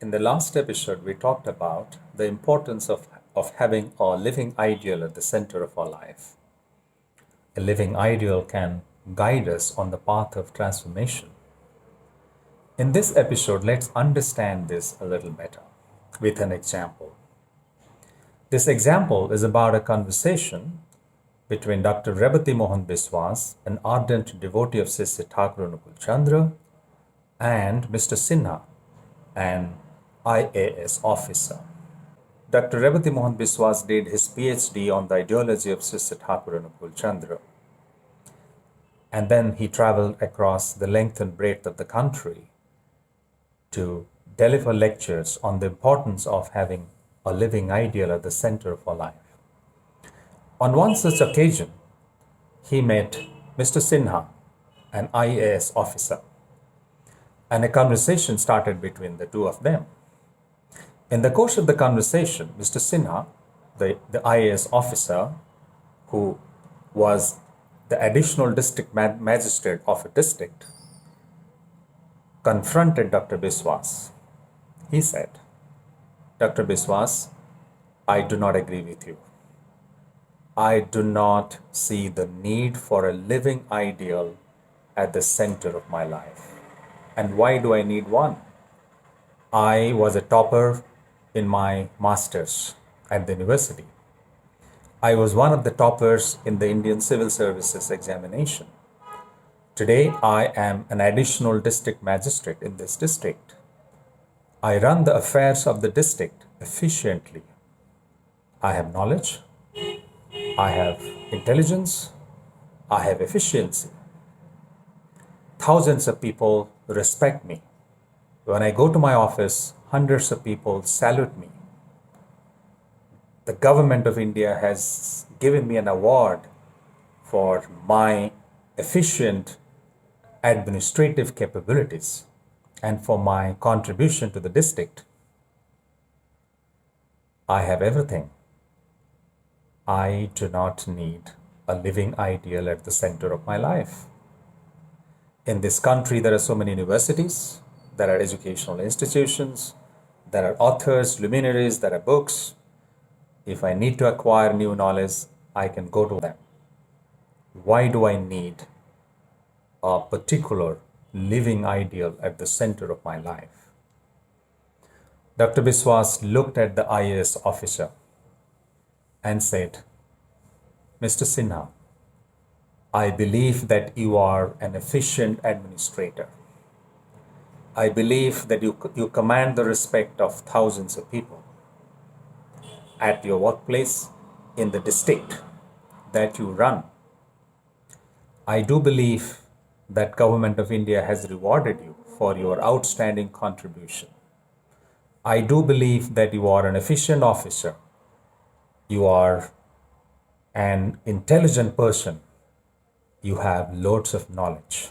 In the last episode, we talked about the importance of having a living ideal at the center of our life. A living ideal can guide us on the path of transformation. In this episode, let's understand this a little better with an example. This example is about a conversation between Dr. Rebati Mohan Biswas, an ardent devotee of Sri Thakur Anukul Chandra, and Mr. Sinha, an IAS officer. Dr. Rebati Mohan Biswas did his PhD on the ideology of Sri Thakur Anukul Chandra. And then he traveled across the length and breadth of the country to deliver lectures on the importance of having a living ideal at the center of our life. On one such occasion, he met Mr. Sinha, an IAS officer, and a conversation started between the two of them. In the course of the conversation, Mr. Sinha, the IAS officer, who was the additional district magistrate of a district, confronted Dr. Biswas. He said, Dr. Biswas, I do not agree with you. I do not see the need for a living ideal at the center of my life. And why do I need one? I was a topper in my master's at the university. I was one of the toppers in the Indian Civil Services examination. Today, I am an additional district magistrate in this district. I run the affairs of the district efficiently. I have knowledge, I have intelligence, I have efficiency. Thousands of people respect me. When I go to my office, hundreds of people salute me. The government of India has given me an award for my efficient administrative capabilities and for my contribution to the district. I have everything. I do not need a living ideal at the center of my life. In this country, there are so many universities, there are educational institutions, there are authors, luminaries, there are books. If I need to acquire new knowledge, I can go to them. Why do I need a particular living ideal at the center of my life? Dr. Biswas looked at the IAS officer and said, Mr. Sinha, I believe that you are an efficient administrator. I believe that you command the respect of thousands of people at your workplace, in the district that you run. I do believe that Government of India has rewarded you for your outstanding contribution. I do believe that you are an efficient officer. You are an intelligent person. You have loads of knowledge.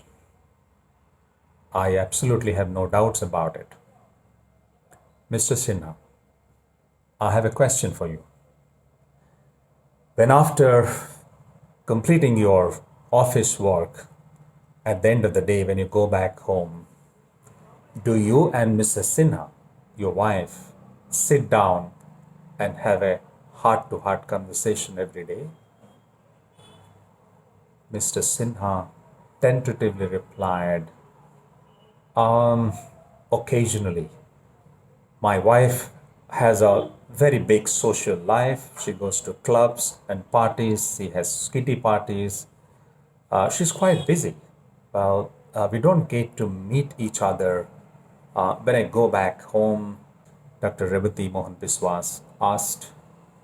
I absolutely have no doubts about it. Mr. Sinha, I have a question for you. When after completing your office work, at the end of the day, when you go back home, do you and Mrs. Sinha, your wife, sit down and have a heart-to-heart conversation every day? Mr. Sinha tentatively replied, occasionally. My wife has a very big social life. She goes to clubs and parties. She has kitty parties. She's quite busy. Well, we don't get to meet each other. When I go back home, Dr. Rebati Mohan Biswas asked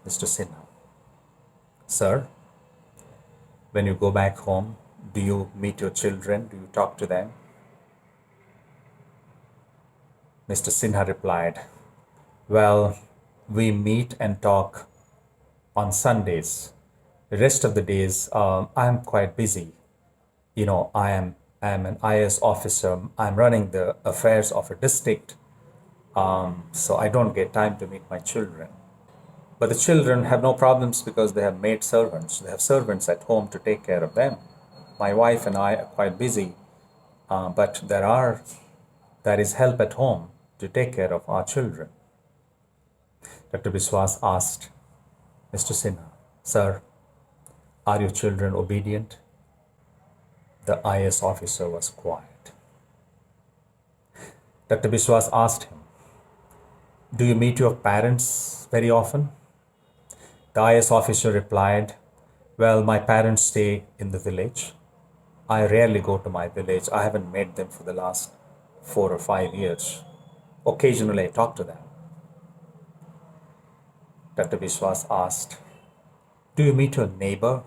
Mr. Sinha, Sir, when you go back home, do you meet your children? Do you talk to them? Mr. Sinha replied, well, we meet and talk on Sundays. The rest of the days, I'm quite busy. You know, I am an IAS officer. I'm running the affairs of a district. So I don't get time to meet my children. But the children have no problems because they have maid servants. They have servants at home to take care of them. My wife and I are quite busy, but there is help at home. to take care of our children. Dr. Biswas asked Mr. Sinha, "Sir, are your children obedient?" The IS officer was quiet. Dr. Biswas asked him, "Do you meet your parents very often?" The IS officer replied, "Well, my parents stay in the village. I rarely go to my village. I haven't met them for the last 4 or 5 years. Occasionally, I talk to them." Dr. Biswas asked, "Do you meet your neighbor?"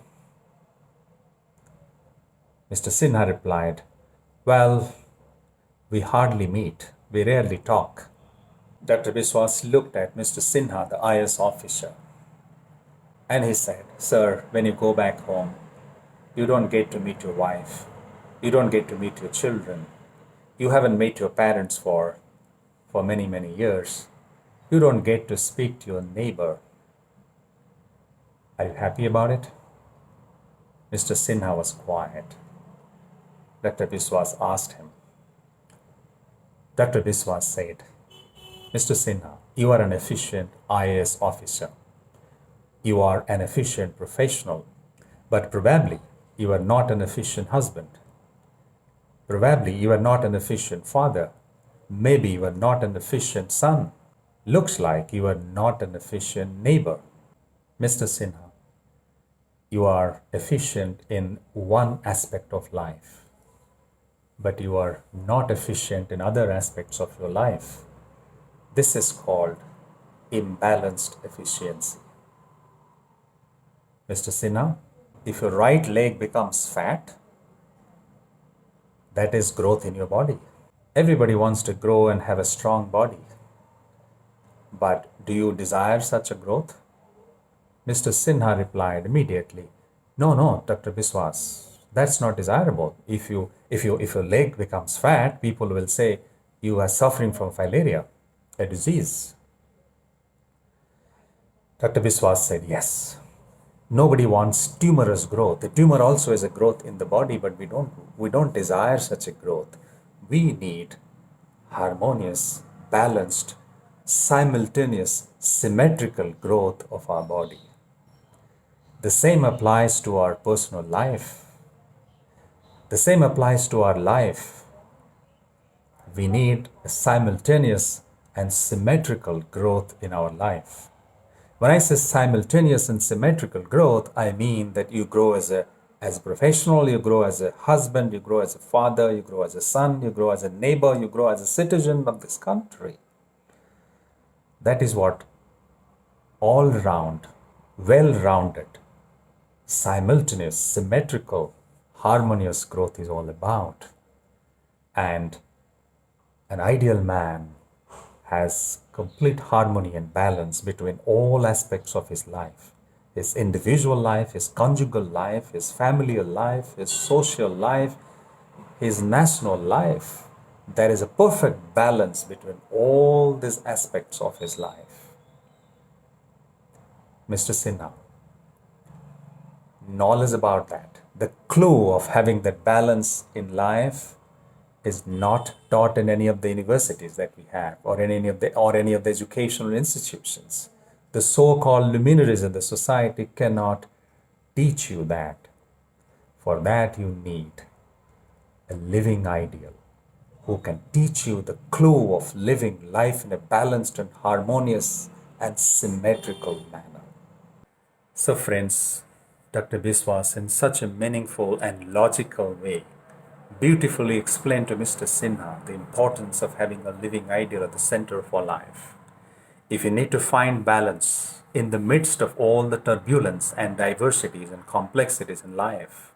Mr. Sinha replied, "Well, we hardly meet. We rarely talk." Dr. Biswas looked at Mr. Sinha, the IS officer, and he said, "Sir, when you go back home, you don't get to meet your wife. You don't get to meet your children. You haven't met your parents for many, many years. You don't get to speak to your neighbor. Are you happy about it?" Mr. Sinha was quiet. Dr. Biswas asked him. Dr. Biswas said, "Mr. Sinha, you are an efficient IAS officer. You are an efficient professional, but probably you are not an efficient husband. Probably you are not an efficient father. Maybe you are not an efficient son. Looks like you are not an efficient neighbor. Mr. Sinha, you are efficient in one aspect of life, but you are not efficient in other aspects of your life. This is called imbalanced efficiency. Mr. Sinha, if your right leg becomes fat, that is growth in your body. Everybody wants to grow and have a strong body. But do you desire such a growth?" Mr. Sinha replied immediately, "No, no, Dr. Biswas, that's not desirable. If your leg becomes fat, people will say you are suffering from filaria, a disease." Dr. Biswas said, "Yes. Nobody wants tumorous growth. The tumor also is a growth in the body, but we don't desire such a growth. We need harmonious, balanced, simultaneous, symmetrical growth of our body. The same applies to our personal life. The same applies to our life. We need a simultaneous and symmetrical growth in our life. When I say simultaneous and symmetrical growth, I mean that you grow as a professional, you grow as a husband, you grow as a father, you grow as a son, you grow as a neighbor, you grow as a citizen of this country. That is what all round, well rounded, simultaneous, symmetrical, harmonious growth is all about. And an ideal man has complete harmony and balance between all aspects of his life: his individual life, his conjugal life, his familial life, his social life, his national life. There is a perfect balance between all these aspects of his life. Mr. Sinha, knowledge about that, the clue of having that balance in life, is not taught in any of the universities that we have, or in any of the educational institutions. The so-called luminaries in the society cannot teach you that. For that you need a living ideal who can teach you the clue of living life in a balanced and harmonious and symmetrical manner. So friends, Dr. Biswas, in such a meaningful and logical way, beautifully explained to Mr. Sinha the importance of having a living ideal at the center of our life. If you need to find balance in the midst of all the turbulence and diversities and complexities in life,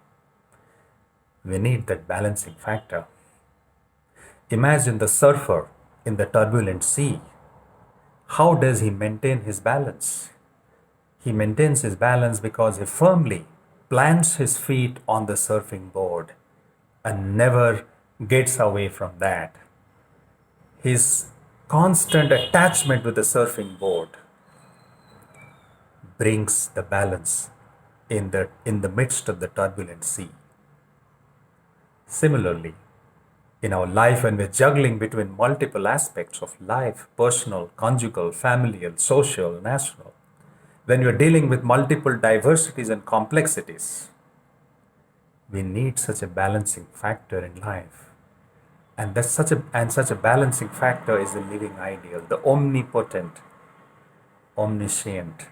we need that balancing factor. Imagine the surfer in the turbulent sea. How does he maintain his balance? He maintains his balance because he firmly plants his feet on the surfing board and never gets away from that. His constant attachment with the surfing board brings the balance in the midst of the turbulent sea. Similarly, In our life, when we're juggling between multiple aspects of life, personal, conjugal, familial, social, national, when you're dealing with multiple diversities and complexities, we need such a balancing factor in life. And that's such a balancing factor is the living ideal, the omnipotent, omniscient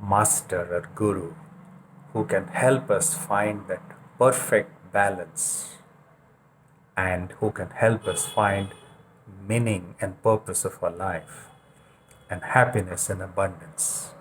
master or guru who can help us find that perfect balance and who can help us find meaning and purpose of our life and happiness and abundance.